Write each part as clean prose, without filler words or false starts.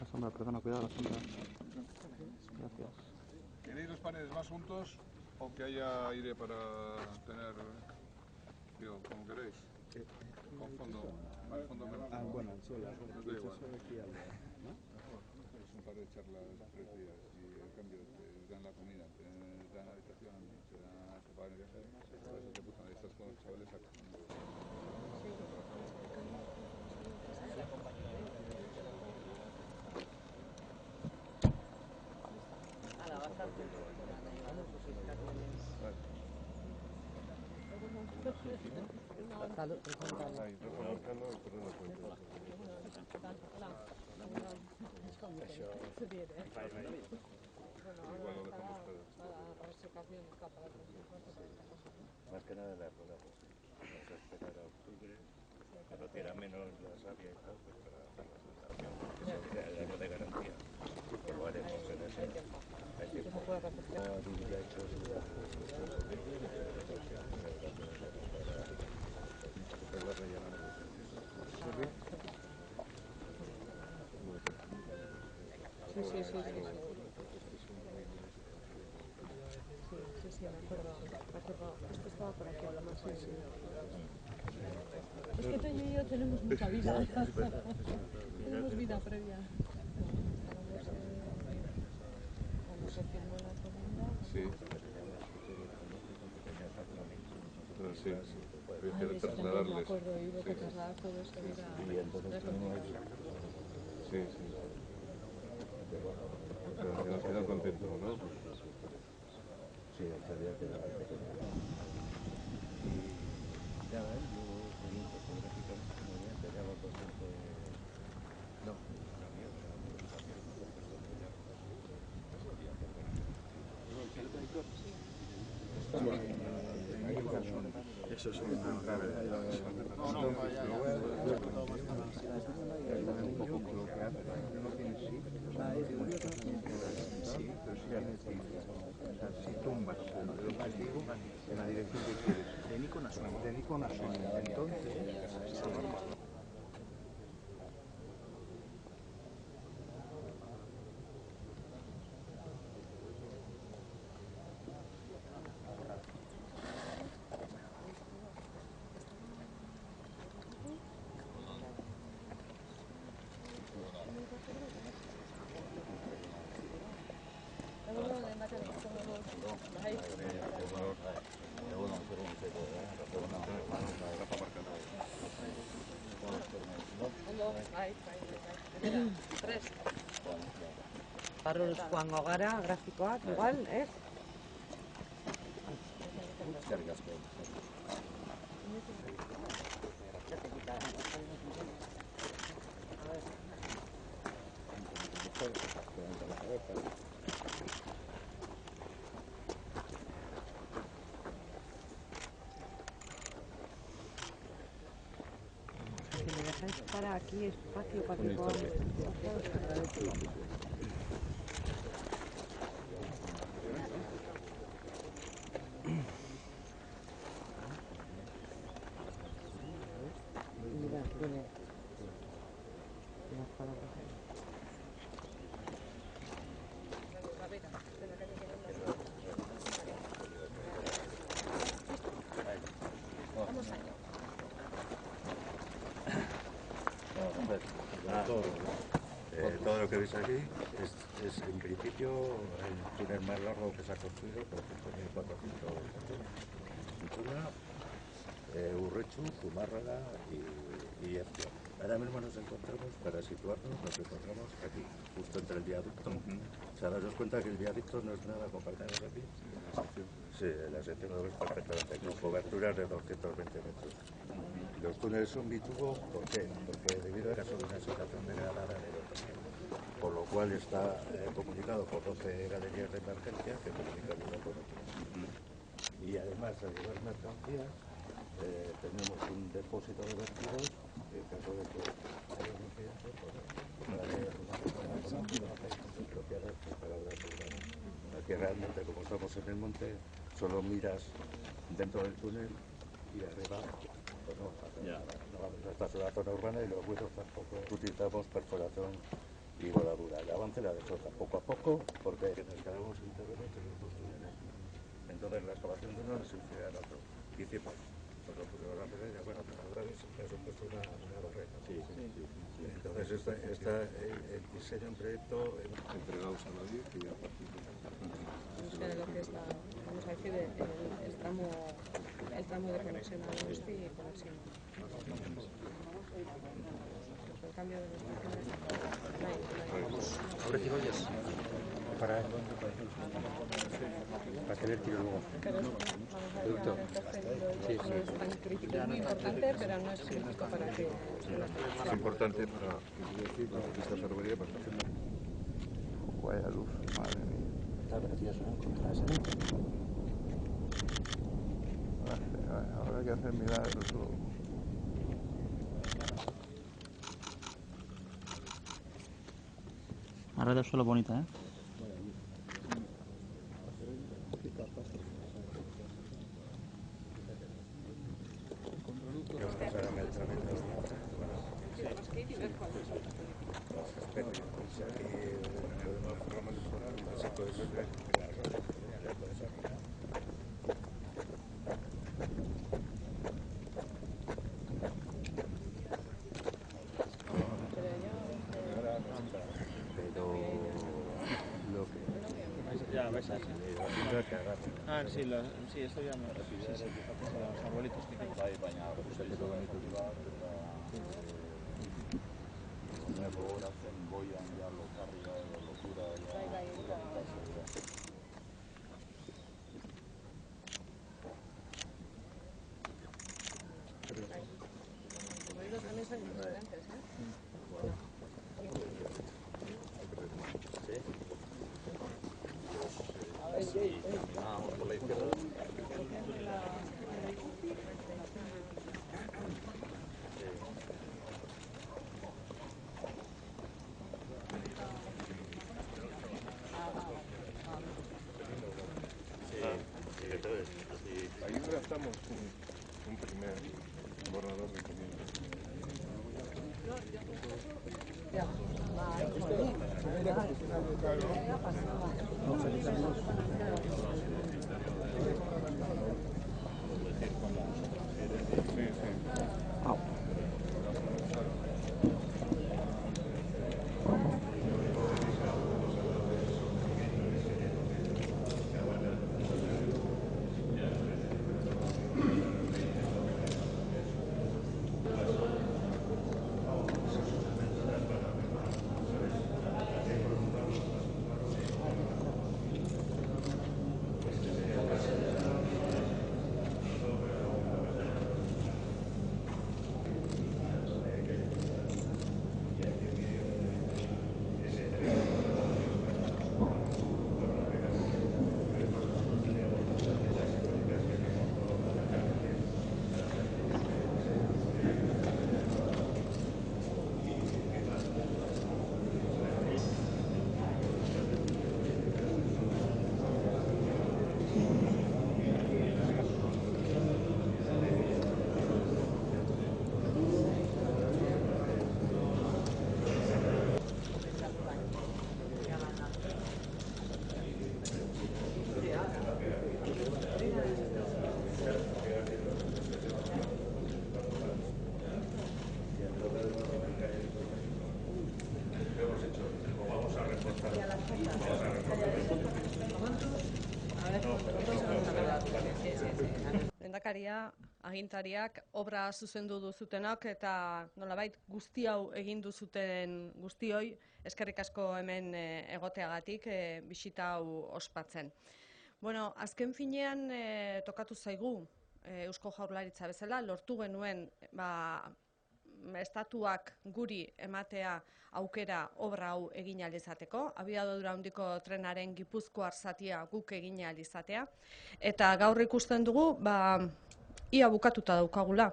La sombra, perdona, cuidado la sombra. Gracias. ¿Queréis las paredes más juntos o que haya aire para tener, digo, como queréis? Con fondo, más fondo menos. Ah, bueno, el sol, no da igual. ¿no? Es un par de charlas 3 días y el cambio te dan la comida, te dan la habitación, te pagan el viaje, por eso te putan ahí, estás con los chavales acá. Salud, preséntalo. Igual lo dejamos todo. Más que nada la rueda, pues vamos a esperar a octubre, cuando tira menos la savia y tal, pues para hacer la sensación, que sea el año de garantía, pues lo haremos en ese tiempo. Sí, me acuerdo. Esto estaba por aquí, además, sí. Es que tú y yo tenemos mucha vida. Tenemos vida previa. Cuando se firmó la encomienda. Sí. Sí, prefiero trasladarles. Me acuerdo, y hubo que trasladar todo esto. Sí. Pero al final contento, ¿no? Sí, el día quedaba pequeño. Y nada, yo seguí fotográficamente, me había entregado con tiempo de... No, la mía, la autorización, porque esto ya... Eso es una grave. Si tumbas el objetivo en la dirección que quieres, de Nikon a Sony, entonces Barros joango gara, grafikoak, igual, ez? Si me dejáis para aquí espacio para que pueda... Mira, tiene... Todo lo que veis aquí es en principio el túnel más largo que se ha construido, por 5.400 metros. Ituna, Urrechu, Zumárraga y Ezpio. Ahora mismo nos encontramos, para situarnos, aquí, justo entre el viaducto. O sea, daros cuenta que el viaducto no es nada comparado aquí. Sí, la sección lo ves perfectamente, con coberturas de 220 metros. Los túneles son bitubo, ¿por qué? Porque debido a que son una situación degradada de por lo cual está comunicado por 12 galerías de emergencia que comunican uno con otro. Y además, al llevar mercancías, tenemos un depósito de vertidos en caso de que haya un incidente, aquí realmente, como estamos en el monte, solo miras dentro del túnel y arriba, por ¿no? Esta es una zona urbana y los huesos tampoco utilizamos perforación y voladura. El avance la de Sota, poco a poco, porque nos quedamos sin terreno que nos construyen aquí. Entonces la excavación de uno se sucede al otro. Hicimos, pues lo pusimos a hacer ella, bueno, pero ahora es supuesto una barrera. Sí. Entonces el diseño en proyecto... Entregados a la DIF y a partir de O sea, lo que es vamos a decir, el tramo de conexión a Donosti y conexión. El cambio de los Ahora cibollas para tener tiro luego. Pero vamos a ver, el contenido no es tan crítico, es muy importante, pero no es crítico para que... Es importante para la autopista ferroviaria. Vaya luz, madre mía. Está precioso, ¿no? Contra esa luz. Habrá que hacer milagros luego. La red es solo bonita, ¿eh? Ya, ves así. Ah, sí, esto ya no. Los arbolitos que hay. Los ruidos también son impresionantes, por la izquierda. Ahí tratamos un primer borrador de comienzo. Lehendakaria, agintariak, obra zuzendu duzutenak eta nolabait guzti hau egin duzuten guztioi eskerrik asko hemen egoteagatik bisita hau ospatzen. Bueno, azken finean tokatu zaigu Eusko Jaurlaritza bezala, lortu genuen estatuak guri ematea aukera obra hau egin ahal izateko, abiadura handiko trenaren Gipuzkoar zatia guk egin ahal izatea, eta gaur ikusten dugu ia bukatuta daukagula.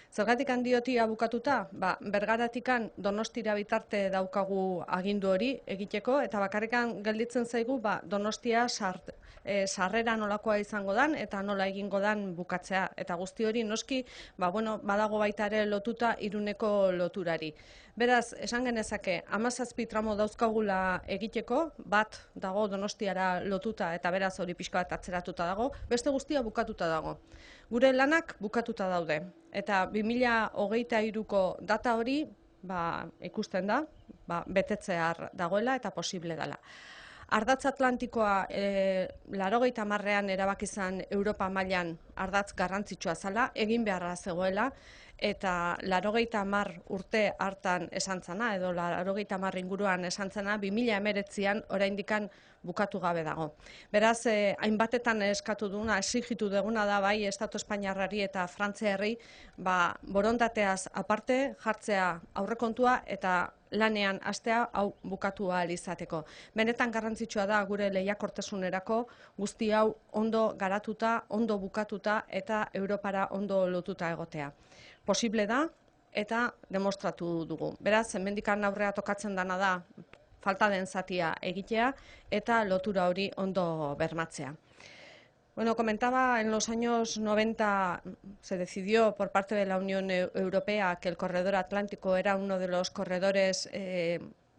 Zergatik handiotia bukatuta? Bergaratikan Donostira bitarte daukagu agindu hori egiteko, eta bakarrikan gelditzen zaigu Donostia sarrera nolakoa izango dan eta nola egingo dan bukatzea. Eta guzti hori noski badago baita ere lotuta Iruneko loturari. Beraz, esan genezake, 17 tramo dauzkagula egiteko, bat dago Donostiara lotuta eta beraz hori pixka bat atzeratuta dago, beste guztia bukatuta dago. Gure lanak bukatuta daude. Eta 2023ko data hori ikusten da, betetzear dagoela eta posible dela. Ardatz Atlantikoa 80ean erabaki zen Europa mailan ardatz garrantzitsua zela, egin beharra zegoela, eta 80 urte hartan esan zena, edo 80 inguruan esan zena, 2019an oraindikan bukatu gabe dago. Beraz, hainbatetan eskatu duguna, exigitu duguna da bai Estatu Espainiarrari eta Frantziarri borondateaz aparte jartzea aurrekontua eta lanean hastea hau bukatu ahal izateko. Benetan garrantzitsua da gure lehiakortasunerako guzti hau ondo garatuta, ondo bukatuta eta Europara ondo lotuta egotea. Posible da eta demostratu dugu. Beraz, hemendikan aurrea tokatzen dana da falta den zatia egitea eta lotura hori ondo bermatzea. Bueno, comentaba, en los años 90 se decidió por parte de la Unión Europea que el corredor atlántico era uno de los corredores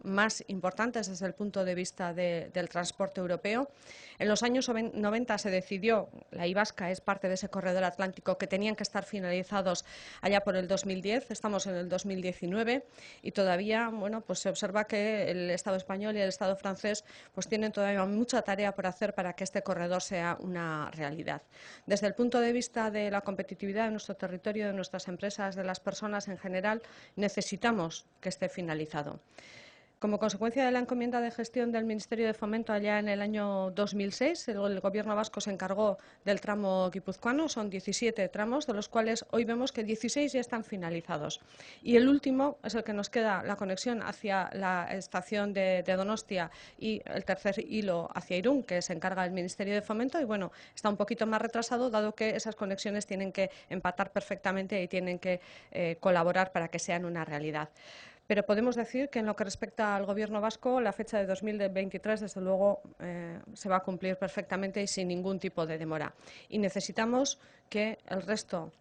más importantes desde el punto de vista del transporte europeo. En los años 90 se decidió, la I-Vasca es parte de ese corredor atlántico, que tenían que estar finalizados allá por el 2010, estamos en el 2019 y todavía se observa que el Estado español y el Estado francés tienen todavía mucha tarea por hacer para que este corredor sea una realidad. Desde el punto de vista de la competitividad de nuestro territorio, de nuestras empresas, de las personas en general, necesitamos que esté finalizado. Como consecuencia de la encomienda de gestión del Ministerio de Fomento allá en el año 2006, el Gobierno vasco se encargó del tramo guipuzcoano, son 17 tramos, de los cuales hoy vemos que 16 ya están finalizados. Y el último es el que nos queda, la conexión hacia la estación de Donostia y el tercer hilo hacia Irún, que se encarga el Ministerio de Fomento, y está un poquito más retrasado, dado que esas conexiones tienen que empatar perfectamente y tienen que colaborar para que sean una realidad. Pero podemos decir que en lo que respecta al Gobierno vasco, la fecha de 2023, desde luego, se va a cumplir perfectamente y sin ningún tipo de demora. Y necesitamos que el resto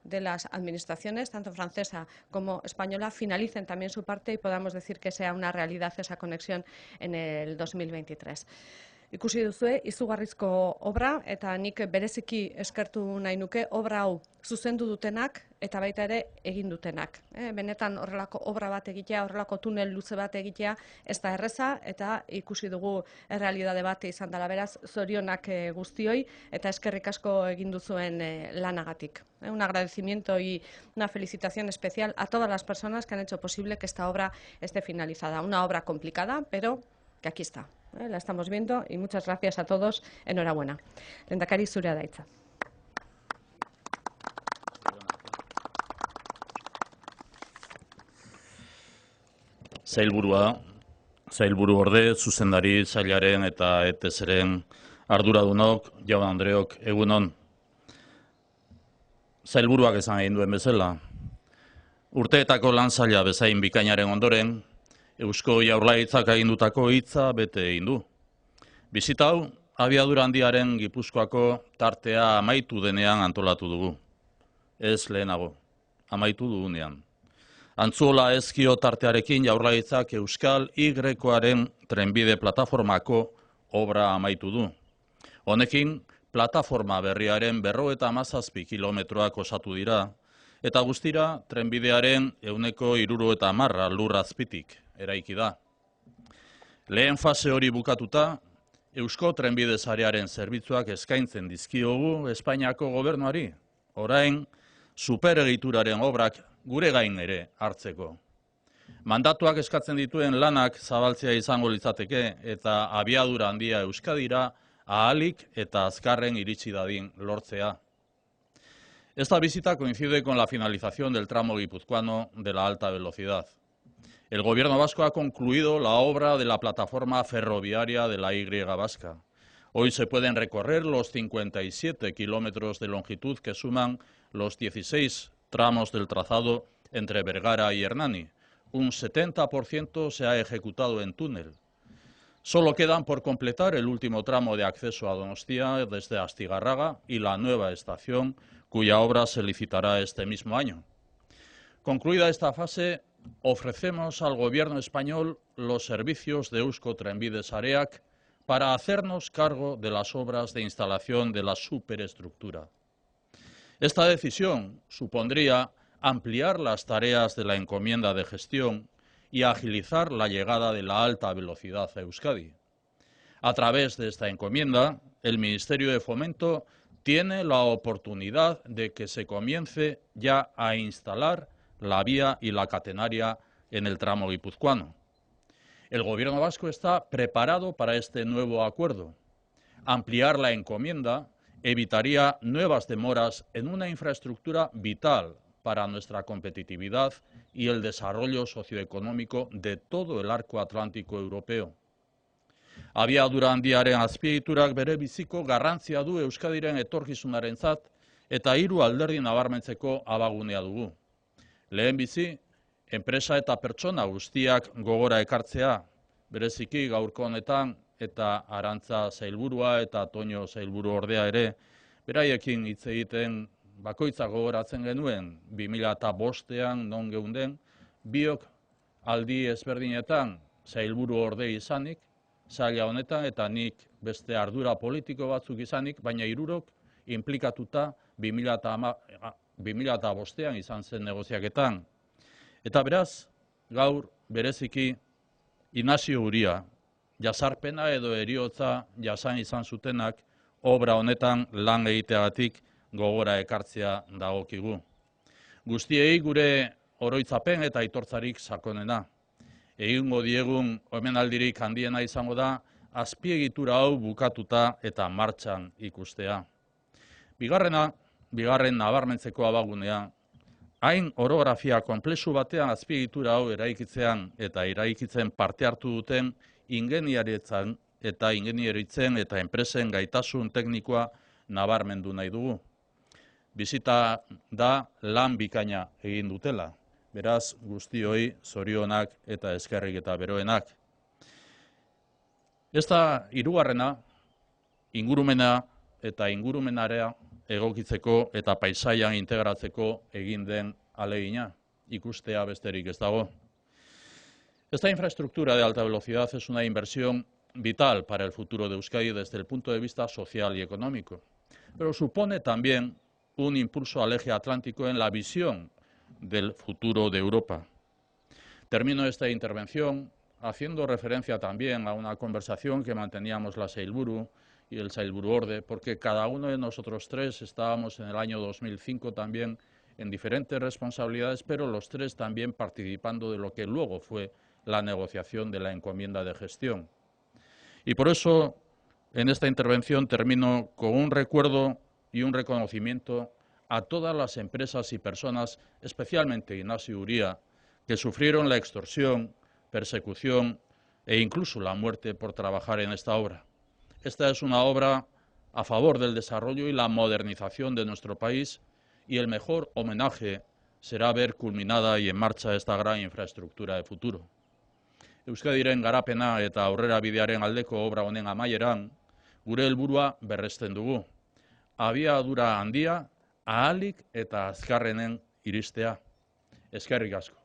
de las administraciones, tanto francesa como española, finalicen también su parte y podamos decir que sea una realidad esa conexión en el 2023. Ikusi duzue, izugarrizko obra, eta nik bereziki eskertu nahi nuke obra hau zuzendu dutenak eta baita ere egin dutenak. Benetan horrelako obra bat egitea, horrelako tunel luze bat egitea, ez da erreza eta ikusi dugu errealitate bat izan dela, beraz zorionak guztioi eta eskerrik asko egin duzuen lanagatik. Un agradecimiento y una felicitación especial a todas las personas que han hecho posible que esta obra esté finalizada. Una obra complicada, pero que aquí está. La estamos viendo y muchas gracias a todos. Enhorabuena. Lehendakari, zurea da hitza. Sailburu orde, zuzendari, sailaren eta ETS-ren arduradunok, jaun Andreok, egunon. Sailburuak esan egin duen bezala. Urteetako lan zaila bezain bikainaren ondoren, Eusko Jaurlaritzak agindutako hitza bete egin du. Bisita hau, abiadura handiaren Gipuzkoako tartea amaitu denean antolatu dugu. Ez lehenago, amaitu dugunean. Antzuola ezkio tartearekin Jaurlaritzak Euskal Y-aren trenbide plataformako obra amaitu du. Honekin, plataforma berriaren 57 kilometroak osatu dira, eta guztira trenbidearen 70% lur azpitik eraiki da. Lehen fase hori bukatuta, Eusko trenbide sarearen zerbitzuak eskaintzen dizkiogu Espainiako gobernuari, orain superegituraren obrak gure gain ere hartzeko. Mandatuak eskatzen dituen lanak zabaltzea izango litzateke eta abiadura handia Euskadira ahalik eta azkarren iritsi dadin lortzea. Esta visita coincide con la finalización del tramo guipuzcoano de la alta velocidad. El Gobierno vasco ha concluido la obra de la plataforma ferroviaria de la Y vasca. Hoy se pueden recorrer los 57 kilómetros de longitud que suman los 16 tramos del trazado entre Bergara y Hernani. Un 70% se ha ejecutado en túnel. Solo quedan por completar el último tramo de acceso a Donostia desde Astigarraga y la nueva estación, cuya obra se licitará este mismo año. Concluida esta fase, ofrecemos al Gobierno español los servicios de Eusko Trenbide Sareak para hacernos cargo de las obras de instalación de la superestructura. Esta decisión supondría ampliar las tareas de la encomienda de gestión y agilizar la llegada de la alta velocidad a Euskadi. A través de esta encomienda, el Ministerio de Fomento tiene la oportunidad de que se comience ya a instalar la vía y la catenaria en el tramo guipuzcoano. El Gobierno vasco está preparado para este nuevo acuerdo. Ampliar la encomienda evitaría nuevas demoras en una infraestructura vital para nuestra competitividad y el desarrollo socioeconómico de todo el arco atlántico europeo. Abiadura handiaren azpiegiturak bere biziko garrantzia du Euskadiren etorkizunarentzat eta hiru alderdi nabarmentzeko abagunea dugu. Lehenbizi, enpresa eta pertsona guztiak gogora ekartzea, bereziki gaurko honetan eta Arantza sailburua eta Toño sailburu ordea ere, beraiekin hitz egiten bakoitza gogoratzen genuen 2005ean non geunden, biok aldi ezberdinetan sailburu orde izanik, saila honetan eta nik beste ardura politiko batzuk izanik, baina hirurok inplikatuta 2005ean izan zen negoziaketan. Eta beraz, gaur bereziki Inazio Uria, jazarpena edo heriotza jasan izan zutenak obra honetan lan egiteagatik gogora ekartzea dagokigu. Guztiei gure oroitzapen eta aitortzarik sakonena. Egingo diegun omenaldirik handiena izango da azpiegitura hau bukatuta eta martxan ikustea. Bigarren nabarmentzeko abagunea, hain orografia konplexu batean azpiegitura hau eraikitzean eta eraikitzen parte hartu duten ingeniaritzen eta enpresen gaitasun teknikoa nabarmendu nahi dugu. Bizita da lan bikaina egin dutela, beraz guztioi zorionak eta eskerrik eta beroenak. Ez da hirugarrena, ingurumena eta ingurumenarea egokitzeko eta paisaian integratzeko egin den ahalegina, ikustea besterik ez dago. Esta infraestructura de alta velocidad es una inversión vital para el futuro de Euskadi desde el punto de vista social y económico, pero supone también un impulso al eje atlántico en la visión del futuro de Europa. Termino esta intervención haciendo referencia también a una conversación que manteníamos la Sailburu y el Sailburu Orde, porque cada uno de nosotros tres estábamos en el año 2005 también en diferentes responsabilidades, pero los tres también participando de lo que luego fue la negociación de la encomienda de gestión. Y por eso, en esta intervención termino con un recuerdo y un reconocimiento a todas las empresas y personas, especialmente Inazio Uria, que sufrieron la extorsión, persecución e incluso la muerte por trabajar en esta obra. Esta es una obra a favor del desarrollo y la modernización de nuestro país y el mejor homenaje será ver culminada y en marcha esta gran infraestructura de futuro. Euskadiren garapena eta aurrerabidearen aldeko obra honen amaieran, gure helburua berresten dugu. Abiadura handia, ahalik eta azkarrenen iristea. Eskerrik asko.